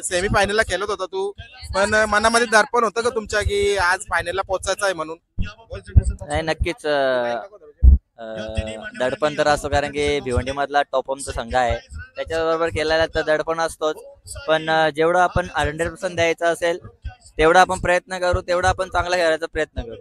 Semi फायनलला खेळत होता तू, पण मनामध्ये दडपण होतं का तुमच्या की आज फायनलला पोहोचायचं आहे म्हणून? नाही, नक्कीच दडपण तर असतो, कारण की भिवंडी मधला टॉपमचा संघ आहे, त्याच्याबरोबर खेळायला तर दडपण असतोच. पण जेवढं आपण 100% द्यायचं असेल तेवढा आपण प्रयत्न करू, तेवढा आपण चांगला खेळायचा प्रयत्न करू.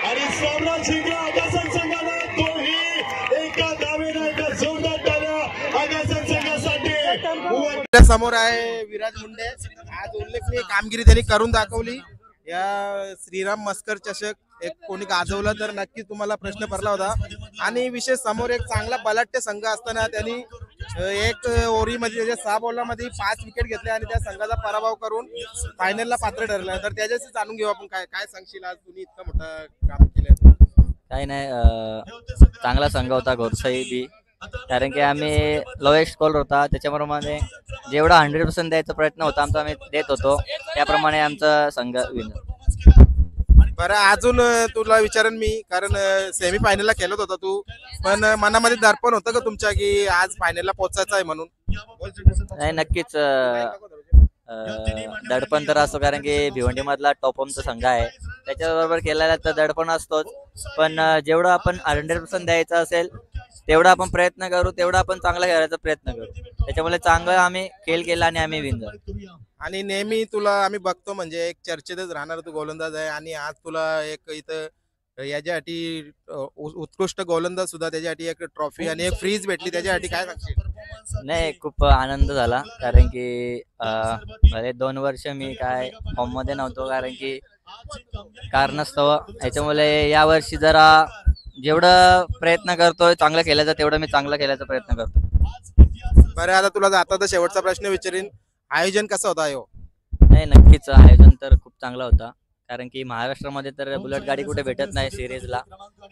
आणि सम्राट जिंकला आगासन संघाला, तोही एका धावेने एका जोरदार टाळ्या आगासन संघासाठी. समोर आहे विराज मुंडे. आज उल्लेखनीय कामगिरी त्यांनी करून दाखवली. या श्रीराम मस्कर चषक एक कोणी गाजवलं तर नक्की तुम्हाला प्रश्न पडला होता. आणि विशेष समोर एक चांगला बलाढ्य संघ असताना त्यांनी एक ओव्हरमध्ये 6 बॉलमध्ये 5 विकेट घेतल्या आणि त्या संघाचा पराभव करून फायनलला पात्र ठरला. तर त्याच्याशी जाणून घेऊ आपण, काय काय सांगशील, आज तुम्ही इतकं मोठं काम केलं? काही नाही, चांगला संघ होता घोरसाई बी, कारण की आम्ही लोएस्ट स्कोर होता, त्याच्याप्रमाणे जेवढा 100% द्यायचा प्रयत्न होता आमचा आम्ही देत होतो, त्याप्रमाणे आमचा संघ विनर. बरं, अजून तुला विचारेन मी, कारण सेमी फायनलला खेळत होता तू, पण मनामध्ये दडपण होतं का तुमच्या की आज फायनलला पोहोचायचं आहे म्हणून? नाही, नक्कीच दडपण तर असतो, कारण की भिवंडी मधला टॉपमचा संघ आहे, त्याच्याबरोबर खेळायला तर दडपण असतोच. पण जेवढं आपण 100% द्यायचं असेल तेवढा आपण प्रयत्न करू, तेवढा आपण चांगला खेळायचा प्रयत्न करू. त्याच्यामुळे चांगलं आम्ही खेळ केला आणि आम्ही विनर. आणि नेहमी तुला आम्ही बघतो म्हणजे एक चर्चेतच राहणार तू गोलंदाज आहे, आणि आज तुला एक इथं याच्यासाठी उत्कृष्ट गोलंदाज सुद्धा, त्याच्यासाठी एक ट्रॉफी आणि एक फ्रीज भेटली, त्याच्यासाठी काय सांगशील? नाही, खूप आनंद झाला, कारण की भले 2 वर्ष मी काय फॉर्म मध्ये नव्हतो, कारण की कारणास्तव. याच्यामुळे या वर्षी जरा जेवढं प्रयत्न करतोय चांगलं खेळायचा, तेवढं मी चांगला खेळायचा प्रयत्न करतो. बरं, आता तुला आता तर शेवटचा प्रश्न विचारीन, आयोजन कसं होता? नाही, नक्कीच आयोजन तर खूप चांगला होता, कारण की महाराष्ट्रामध्ये तर बुलेट गाडी कुठे भेटत नाही सिरीजला,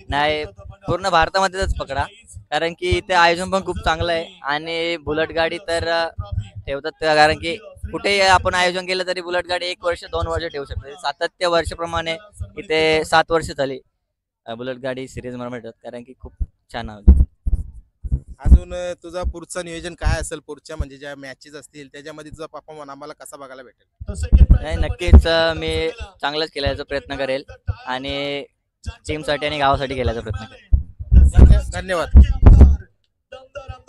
नाही पूर्ण भारतामध्येच पकडा, कारण की इथे आयोजन पण खूप चांगलं आहे. आणि बुलेट गाडी तर ठेवतात, कारण की कुठेही आपण आयोजन केलं तरी बुलेट गाडी 1 वर्ष 2 वर्ष ठेवू शकते. सातत्य वर्षाप्रमाणे इथे 7 वर्ष झाली बुलेट गाडी सिरीज मध्ये भेटत, कारण की खूप छान होती. अजून तुझा पुढचं नियोजन काय असेल? पुढच्या म्हणजे ज्या मॅचेस असतील त्याच्यामध्ये तुझा परफॉर्मन्स आम्हाला कसा बघायला भेटेल? नाही, नक्कीच मी चांगलंच खेळायचा प्रयत्न करेल आणि टीमसाठी आणि गावासाठी खेळायचा प्रयत्न करेल. धन्यवाद.